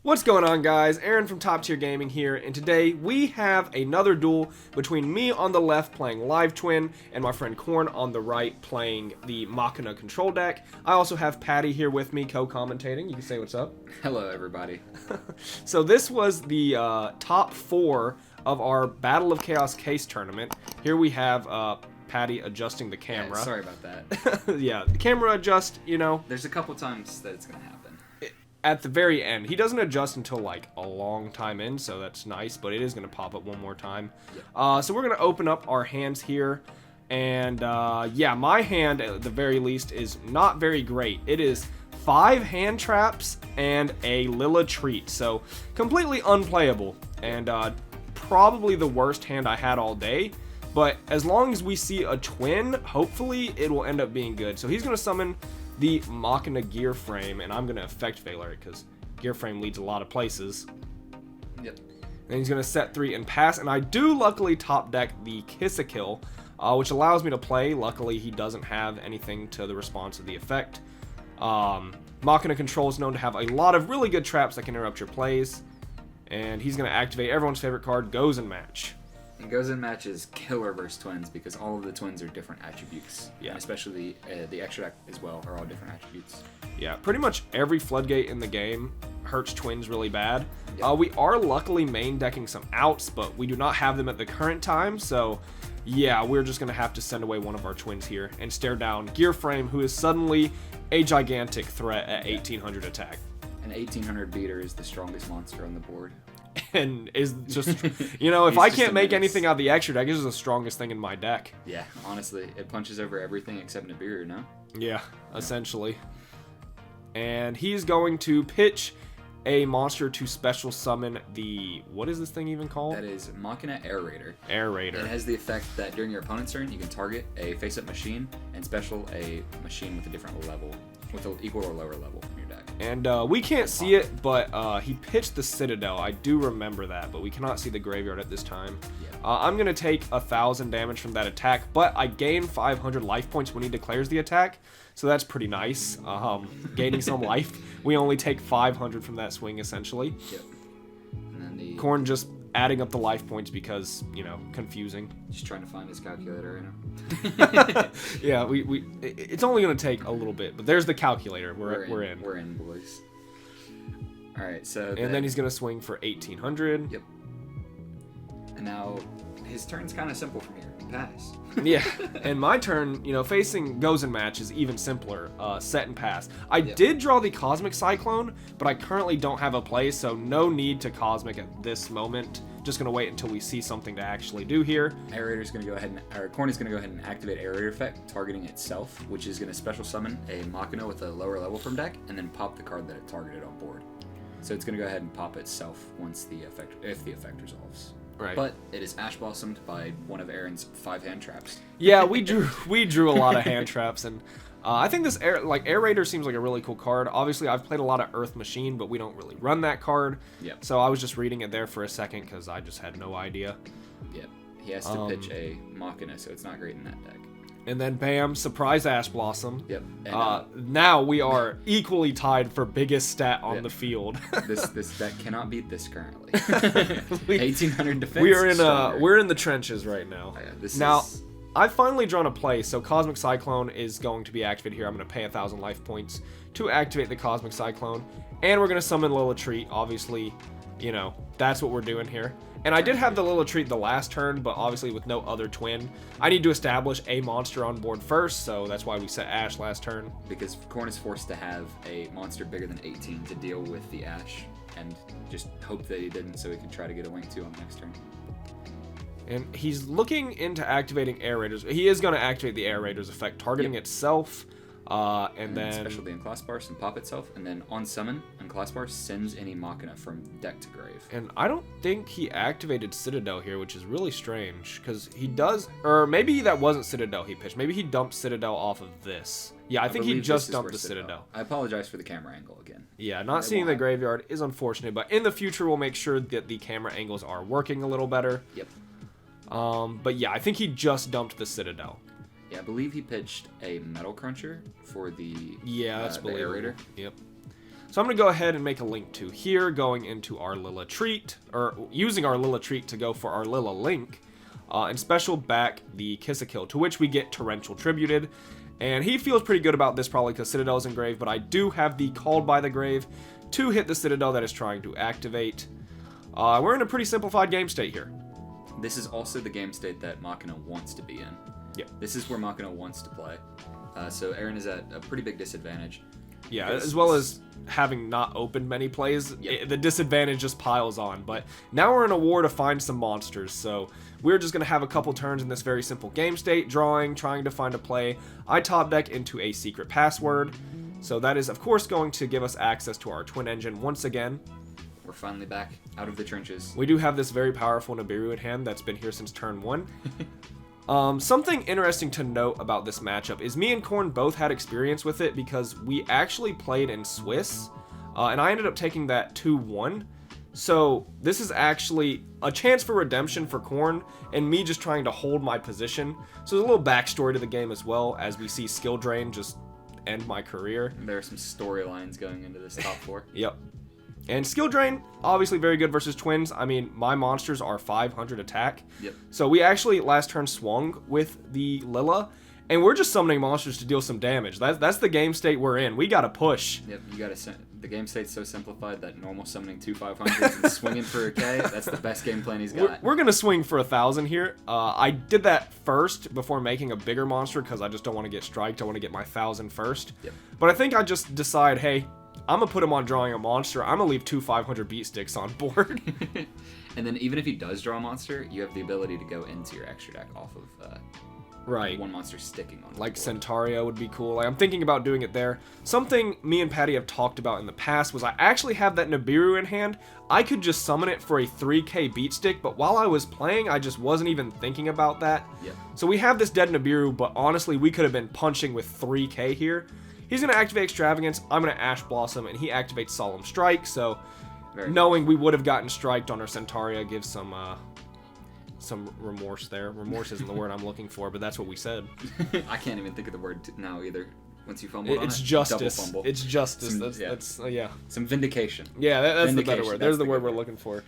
What's going on, guys? Aaron from Top Tier Gaming here, and today we have another duel between me on the left playing Live Twin and my friend Korn on the right playing the Machina control deck. I also have Patty here with me co-commentating. You can say what's up. Hello, everybody. So this was the top 4 of our Battle of Chaos case tournament. Here we have Patty adjusting the camera. Yeah, sorry about that. Yeah, the camera adjust, you know. There's a couple times that it's going to happen. At the very end. He doesn't adjust until like a long time in, so that's nice, but it is going to pop up one more time. Yeah. So we're going to open up our hands here, and yeah, my hand at the very least is not very great. It is 5 hand traps and a Lilla treat, so completely unplayable, and probably the worst hand I had all day. But as long as we see a twin, hopefully it will end up being good. So he's going to summon the Machina gear frame, and I'm going to effect failure it because gear frame leads a lot of places. Yep. And he's going to set 3 and pass, and I do luckily top deck the Kiss-A-Kill, which allows me to play. Luckily, he doesn't have anything to the response of the effect. Machina control is known to have a lot of really good traps that can interrupt your plays, and he's going to activate everyone's favorite card, Goes in Match. And Goes in Match is killer versus twins because all of the twins are different attributes. Yeah. And especially the extra deck as well are all different attributes. Yeah, pretty much every floodgate in the game hurts twins really bad. Yep. We are luckily main decking some outs, but we do not have them at the current time, so yeah, we're just going to have to send away one of our twins here and stare down Gear Frame, who is suddenly a gigantic threat at 1800 attack. An 1800 beater is the strongest monster on the board. And is just, you know, if I just can't a make menace. anything out of the extra deck, this is the strongest thing in my deck. Yeah, honestly, it punches over everything except Nibiru, no? Yeah, essentially. And he's going to pitch a monster to special summon the, what is this thing even called? That is Machina Air Raider. Air Raider. It has the effect that during your opponent's turn, you can target a face-up machine and special a machine with a different level, with an equal or lower level in your deck. And we can't see it, but he pitched the Citadel. I do remember that, but we cannot see the graveyard at this time. Yeah. I'm going to take 1,000 damage from that attack, but I gain 500 life points when he declares the attack, so that's pretty nice. Gaining some life. We only take 500 from that swing, essentially. Yep. And then the... Korn just adding up the life points because, you know, confusing. Just trying to find his calculator right now. Yeah, it's only going to take a little bit, but there's the calculator. We're in. We're in, boys. All right, so... And then he's going to swing for 1,800. Yep. And now his turn's kind of simple from here. Pass. Yeah, and my turn, you know, facing Goes in Match is even simpler. Set and pass. I Yep. did draw the Cosmic Cyclone, but I currently don't have a play, so no need to Cosmic at this moment. Just gonna wait until we see something to actually do here. Aerator's gonna go ahead and, or Corny's gonna go ahead and activate Aerator effect, targeting itself, which is gonna special summon a Machina with a lower level from deck, and then pop the card that it targeted on board. So it's gonna go ahead and pop itself once the effect, if the effect resolves. Right. But it is Ash Blossomed by one of Aaron's 5 hand traps. Yeah, we drew a lot of hand traps, and I think this Air Raider seems like a really cool card. Obviously, I've played a lot of Earth Machine, but we don't really run that card. Yep. So I was just reading it there for a second because I just had no idea. Yep. He has to pitch a Machina, so it's not great in that deck. And then bam, surprise Ash Blossom. Yep. And, now we are equally tied for biggest stat on Yep. the field. this deck cannot beat this currently. 1800 defense. We're in the trenches right now. Oh, yeah, Now, I've finally drawn a play, so Cosmic Cyclone is going to be activated here. I'm going to pay 1,000 life points to activate the Cosmic Cyclone, and we're going to summon Lilla Treat. Obviously, you know, that's what we're doing here. And I did have the Lilla Treat the last turn, but obviously with no other twin, I need to establish a monster on board first, so that's why we set Ash last turn. Because Korn is forced to have a monster bigger than 18 to deal with the Ash, and just hope that he didn't so he can try to get a Wing 2 on the next turn. And he's looking into activating Air Raiders. He is going to activate the Air Raiders effect, targeting itself. And then special the Unclass Bar and pop itself, and then on summon, Unclass Bar sends any Machina from deck to grave. And I don't think he activated Citadel here, which is really strange, because he does, or maybe that wasn't Citadel he pitched. Maybe he dumped Citadel off of this. Yeah, I think he believe just this is dumped where the Citadel. I apologize for the camera angle again. Yeah, not seeing the graveyard is unfortunate, but in the future we'll make sure that the camera angles are working a little better. Yep. But yeah, I think he just dumped the Citadel. Yeah, I believe he pitched a Metal Cruncher for the Yeah, that's the Aerator. Yep. So I'm going to go ahead and make a link to here, going into our Lilla Treat, or using our Lilla Treat to go for our Lilla Link, and special back the Kiss-a-Kill, to which we get Torrential Tributed. And he feels pretty good about this, probably because Citadel's in Grave, but I do have the Called by the Grave to hit the Citadel that is trying to activate. We're in a pretty simplified game state here. This is also the game state that Machina wants to be in. Yep. This is where Machina wants to play. So Aaron is at a pretty big disadvantage. Yeah, as well as having not opened many plays, the disadvantage just piles on. But now we're in a war to find some monsters, so we're just going to have a couple turns in this very simple game state, drawing, trying to find a play. I top deck into a secret password, so that is, of course, going to give us access to our Twin Engine once again. We're finally back out of the trenches. We do have this very powerful Nibiru in hand that's been here since turn 1. Something interesting to note about this matchup is me and Korn both had experience with it because we actually played in Swiss, and I ended up taking that 2-1. So this is actually a chance for redemption for Korn, and me just trying to hold my position. So there's a little backstory to the game as well, as we see Skill Drain just end my career. There are some storylines going into this top 4. Yep. And Skill Drain, obviously very good versus twins. I mean, my monsters are 500 attack. Yep. So we actually last turn swung with the Lilla, and we're just summoning monsters to deal some damage. That's the game state we're in. We gotta push. Yep, you gotta. The game state's so simplified that normal summoning 2 500s and swinging for a K, that's the best game plan he's got. We're gonna swing for 1,000 here. I did that first before making a bigger monster because I just don't want to get striked. I want to get my 1,000 first. Yep. But I think I just decide, hey, I'm going to put him on drawing a monster. I'm going to leave 2 500 beat sticks on board. And then even if he does draw a monster, you have the ability to go into your extra deck off of right. one monster sticking on like the board. Centaria would be cool. Like, I'm thinking about doing it there. Something me and Patty have talked about in the past was I actually have that Nibiru in hand. I could just summon it for a 3k beat stick, but while I was playing, I just wasn't even thinking about that. Yep. So we have this dead Nibiru, but honestly, we could have been punching with 3k here. He's going to activate Extravagance, I'm going to Ash Blossom, and he activates Solemn Strike, so knowing we would have gotten striked on our Centaria gives some remorse there. Remorse isn't the word I'm looking for, but that's what we said. I can't even think of the word now either. Once you fumbled It's on it, justice. double fumble. It's justice. Some, yeah. Some vindication. Yeah, that's the better Vindication, word. There's that's the word good we're word. looking for.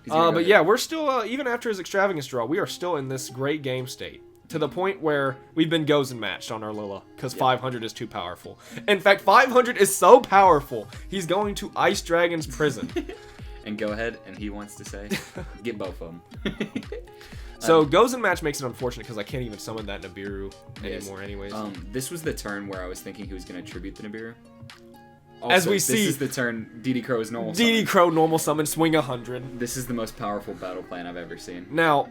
But Yeah, we're still, even after his Extravagance draw, we are still in this great game state. To the point where we've been Gozen matched on our Lilla, because 500 is too powerful. In fact, 500 is so powerful, he's going to Ice Dragon's prison. And go ahead, and he wants to say, get both of them. So Gozen match makes it unfortunate because I can't even summon that Nibiru anymore anyways. This was the turn where I was thinking he was going to tribute the Nibiru. Also, As we see, this is the turn DD Crow is normal DD summon. Crow normal summon, swing 100. This is the most powerful battle plan I've ever seen. Now,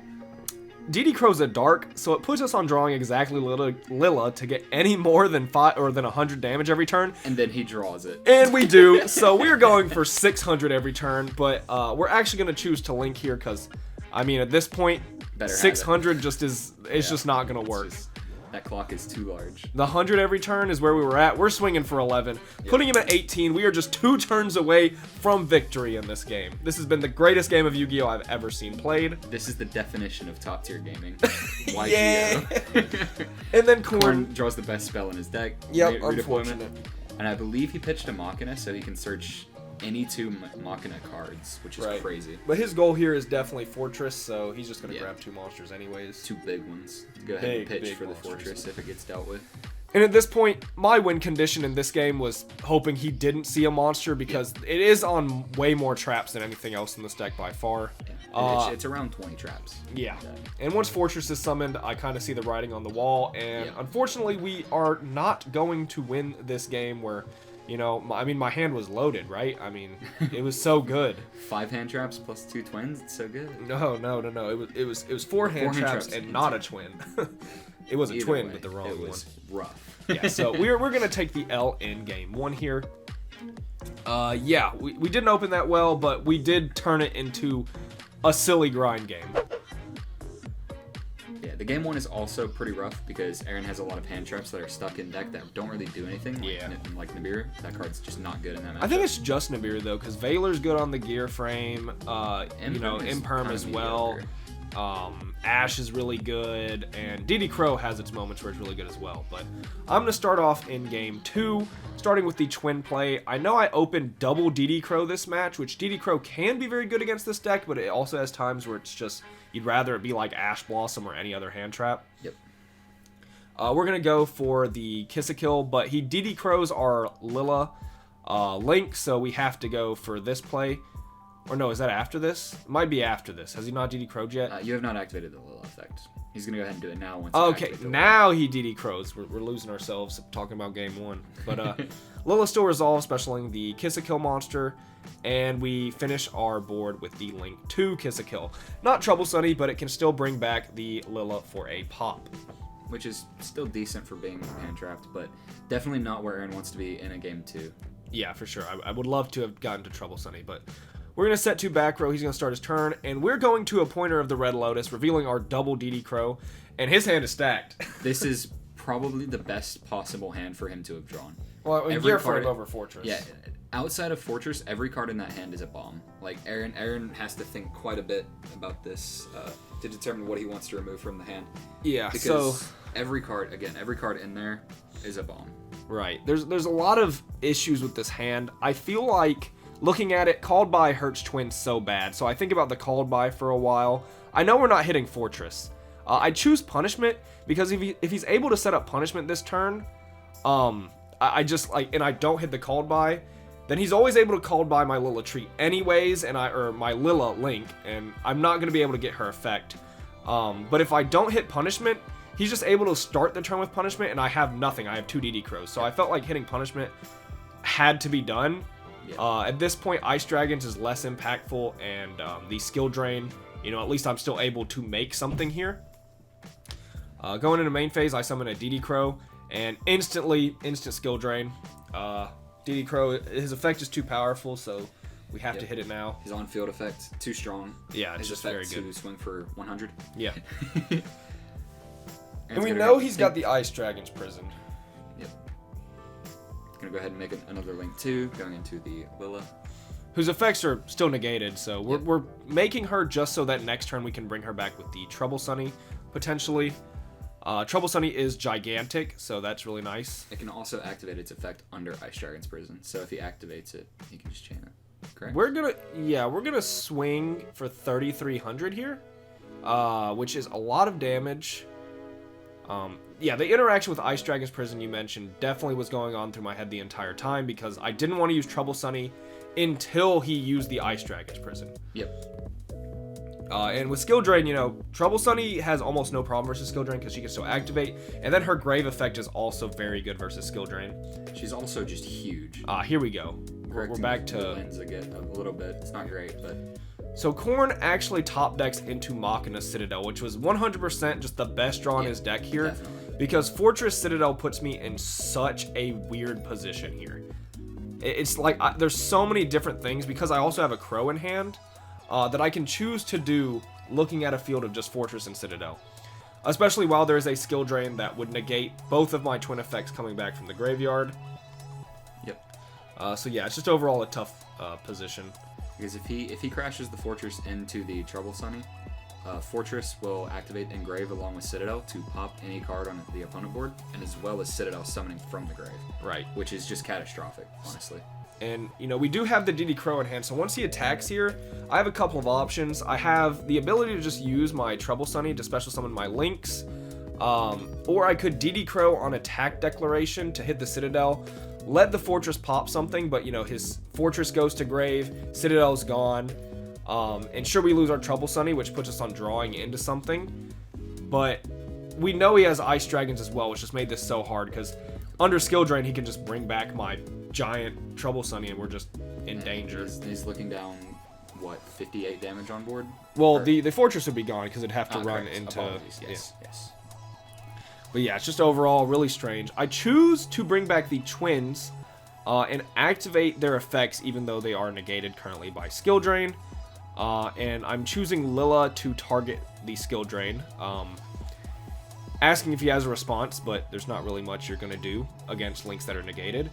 DD Crow's a dark, so it puts us on drawing exactly Lilla to get any more than 100 damage every turn. And then he draws it. And we do, so we're going for 600 every turn, but we're actually going to choose to link here because, I mean, at this point, Better 600 just is just not going to work. That clock is too large. The 100 every turn is where we were at. We're swinging for 11. Putting him at 18, we are just 2 turns away from victory in this game. This has been the greatest game of Yu-Gi-Oh! I've ever seen played. This is the definition of top tier gaming. Yeah. YGO. And then Korn draws the best spell in his deck. Yep, Redeployment. unfortunate. And I believe he pitched a Machina so he can search any 2 Machina cards, which is crazy. But his goal here is definitely Fortress, so he's just going to grab 2 monsters anyways. 2 big ones. Go ahead and pitch for the Fortress if it gets dealt with. And at this point, my win condition in this game was hoping he didn't see a monster because it is on way more traps than anything else in this deck by far. Yeah. It's around 20 traps. Yeah. And once Fortress is summoned, I kind of see the writing on the wall. And unfortunately, we are not going to win this game where, you know, I mean, my hand was loaded, right? I mean, it was so good. 5 hand traps plus 2 twins. It's so good. No. It was 4 hand traps and not a twin. It was a twin, but the wrong one. It was rough. Yeah, so we're gonna take the L in game 1 here. Yeah, we didn't open that well, but we did turn it into a silly grind game. Yeah, the game 1 is also pretty rough because Aaron has a lot of hand traps that are stuck in deck that don't really do anything. Like Nibiru, that card's just not good in that matchup. I think it's just Nibiru though, because Valor's good on the gear frame. You know, Imperm as well. Ash is really good, and DD Crow has its moments where it's really good as well. But I'm going to start off in game 2, starting with the twin play. I know I opened double DD Crow this match, which DD Crow can be very good against this deck, but it also has times where it's just, you'd rather it be like Ash Blossom or any other hand trap. Yep. We're going to go for the Kiss-a-Kill, but he DD Crows our Lilla Link, so we have to go for this play. Or no, is that after this? It might be after this. Has he not DD Crowed yet? You have not activated the Lilla effect. He's going to go ahead and do it now. Once okay, now he DD Crows. We're losing ourselves talking about game 1. But Lilla still resolves, specialing the Kiss-a-Kill monster, and we finish our board with the Link 2 Kiss-a-Kill. Not Trouble Sunny, but it can still bring back the Lilla for a pop. Which is still decent for being hand trapped, but definitely not where Aaron wants to be in a game 2. Yeah, for sure. I would love to have gotten to Trouble Sunny, but we're going to set 2 back row. He's going to start his turn, and we're going to a pointer of the Red Lotus, revealing our double DD Crow, and his hand is stacked. This is probably the best possible hand for him to have drawn. Well, Gear Frame over Fortress. Yeah, outside of Fortress, every card in that hand is a bomb. Like, Aaron has to think quite a bit about this to determine what he wants to remove from the hand. Yeah, because every card in there is a bomb. Right. There's a lot of issues with this hand. I feel like looking at it, Called By hurts Twins so bad, so I think about the Called By for a while. I know we're not hitting Fortress. I choose Punishment because if he's able to set up Punishment this turn, I just like, and I don't hit the Called By, then he's always able to Called By my Lilla Treat anyways, or my Lilla Link, and I'm not going to be able to get her effect. But if I don't hit Punishment, he's just able to start the turn with Punishment, and I have nothing. I have 2 DD Crows, so I felt like hitting Punishment had to be done. Yeah. At this point, Ice Dragons is less impactful, and the Skill Drain, at least I'm still able to make something here. Going into main phase, I summon a DD Crow, and instant Skill Drain. DD Crow, his effect is too powerful, so we have to hit it now. His on-field effect, too strong. Yeah, it's just very good. To swing for 100. Yeah. And we know he's got the Ice Dragon's Prison. Yep. Gonna go ahead and make another Link 2, going into the Lilla. Whose effects are still negated, so we're making her just so that next turn we can bring her back with the Trouble Sunny, potentially. Trouble Sunny is gigantic, so that's really nice. It can also activate its effect under Ice Dragon's Prison, so if he activates it, he can just chain it. Correct? We're gonna swing for 3,300 here, which is a lot of damage. The interaction with Ice Dragon's Prison you mentioned definitely was going on through my head the entire time because I didn't want to use Trouble Sunny until he used the Ice Dragon's Prison. Yep. And with Skill Drain, Trouble Sunny has almost no problem versus Skill Drain because she can still activate, and then her Grave effect is also very good versus Skill Drain. She's also just huge. Here we go. We're back to lens again a little bit. It's not great, but so Korn actually top decks into Machina Citadel, which was 100% just the best draw in his deck here. Definitely. Because Fortress Citadel puts me in such a weird position here. It's like there's so many different things because I also have a Crow in hand that I can choose to do looking at a field of just Fortress and Citadel. Especially while there is a Skill Drain that would negate both of my twin effects coming back from the graveyard. Yep. So yeah, it's just overall a tough position. Because if he crashes the Fortress into the Trouble Sunny, Fortress will activate Engrave along with Citadel to pop any card on the opponent board, and as well as Citadel summoning from the grave. Right. Which is just catastrophic, honestly. And, we do have the DD Crow in hand, so once he attacks here, I have a couple of options. I have the ability to just use my Trouble Sunny to special summon my Links, or I could DD Crow on attack declaration to hit the Citadel, let the Fortress pop something, but, his Fortress goes to grave, Citadel's gone, and sure, we lose our Trouble Sunny, which puts us on drawing into something, but we know he has Ice Dragons as well, which just made this so hard, because under Skill Drain, he can just bring back my giant Trouble Sunny, and we're just in danger. He's looking down, 58 damage on board? Well, the Fortress would be gone, because it'd have to run correct. into... Apologies. Yes. But yeah, it's just overall really strange. I choose to bring back the Twins and activate their effects, even though they are negated currently by Skill Drain. And I'm choosing Lilla to target the Skill Drain. Asking if he has a response, but there's not really much you're going to do against links that are negated.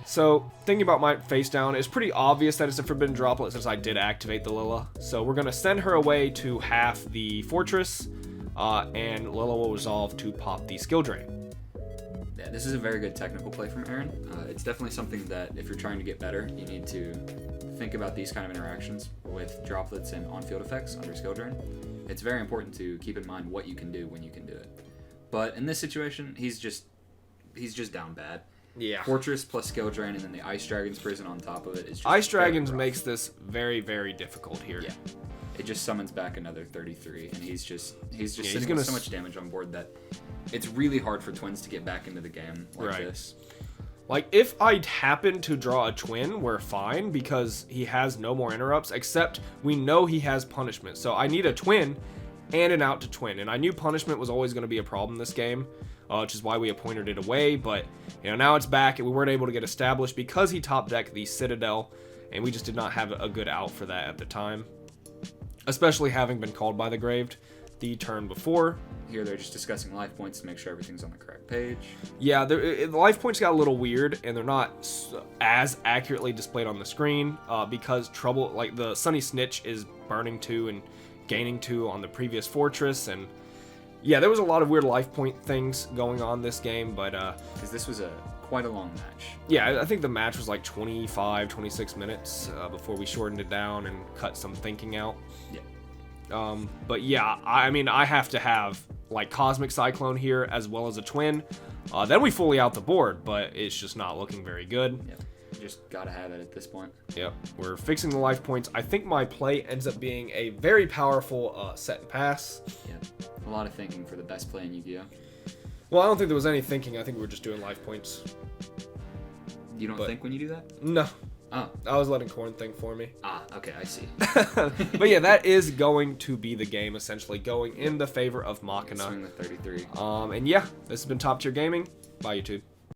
So, thinking about my face down, it's pretty obvious that it's a forbidden droplet since I did activate the Lilla. So we're going to send her away to half the fortress, and Lilla will resolve to pop the skill drain. Yeah, this is a very good technical play from Aaron. It's definitely something that if you're trying to get better, you need to think about these kind of interactions with droplets and on-field effects under skill drain. It's very important to keep in mind what you can do when you can do it. But in this situation, he's just down bad. Yeah. Fortress plus skill drain, and then the Ice Dragon's prison on top of it is just Ice very Dragons rough. makes this very, very difficult here. Yeah. It just summons back another 33, and he's just he's sitting gonna with so much damage on board that it's really hard for twins to get back into the game like this. Like, if I happen to draw a twin, we're fine, because he has no more interrupts, except we know he has punishment. So I need a twin and an out to twin, and I knew punishment was always going to be a problem this game, which is why we appointed it away, but, you know, now it's back, and we weren't able to get established because he top decked the Citadel, and we just did not have a good out for that at the time, especially having been called by the Graved the turn before. Here they're just discussing life points to make sure everything's on the correct page. Yeah, the life points got a little weird, and they're not as accurately displayed on the screen because trouble, like the Sunny Snitch is burning 2 and gaining 2 on the previous fortress, and yeah, there was a lot of weird life point things going on this game, but because this was quite a long match. Yeah, I think the match was like 25, 26 minutes before we shortened it down and cut some thinking out. Yeah. But yeah, I mean, I have to have like Cosmic Cyclone here as well as a twin. Then we fully out the board, but it's just not looking very good. Yep. Just gotta have it at this point. Yep. We're fixing the life points. I think my play ends up being a very powerful set and pass. Yeah. A lot of thinking for the best play in Yu-Gi-Oh. Well, I don't think there was any thinking. I think we were just doing life points. You don't think when you do that? No. Oh. I was letting Korn think for me. Ah, okay, I see. But yeah, that is going to be the game, essentially, going in the favor of Machina. Swing the 33. And yeah, this has been Top Tier Gaming. Bye, YouTube.